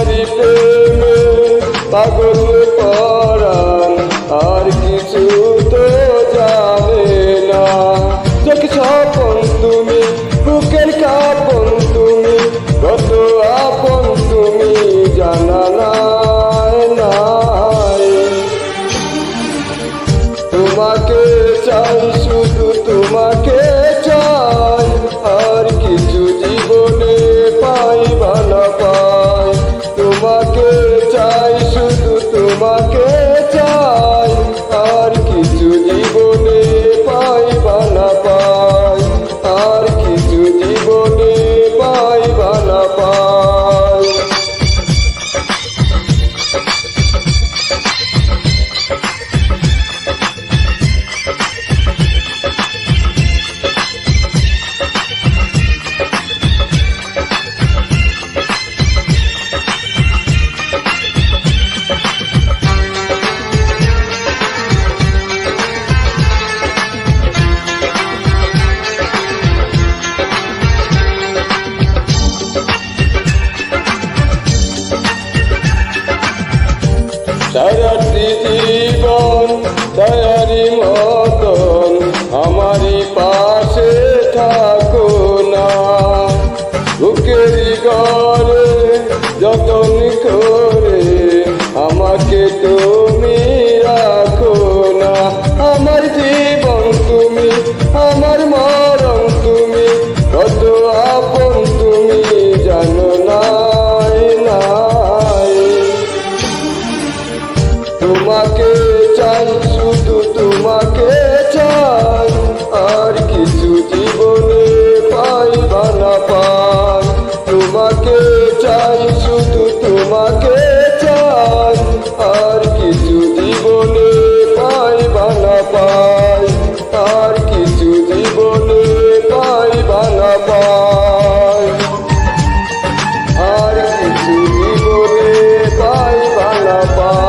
তোমারই প্রেমে পাগল পরাণ আর কিছু তো জানে না। চোখে স্বপন তুমি, বুকের কাপন তুমি, কত আপন তুমি জানা নাই নাই। তোমাকে চাই, শুধু তোমাকে চাই, আর কিছু জীবনে পাই বা না পাই। তোমাকে চাই, শুধু তোমাকে চাই, আর কিছু জীবনে পাই বা না পাই, আর কিছু জীবনে পাই বা না পাই। সারাটি জীবন দয়ারি মতন আমারই পাশে থাকো না। বুকেরই ঘরে যতন করে আমাকে তুমি রাখো না। আমার জীবন তুমি, আমার মরণ তুমি, কত আপন তুমি জানো নাই নাই। তোমাকে চাই, শুধু তোমাকে চাই, আর কিছু জীবনে পাই বা না পাই। তোমাকে চাই, শুধু তোমাকে চাই, আর কিছু জীবনে পাই বা না পাই, আর কিছু জীবনে পাই বা না পাই, আর কিছু জীবনে পাই বা না পাই।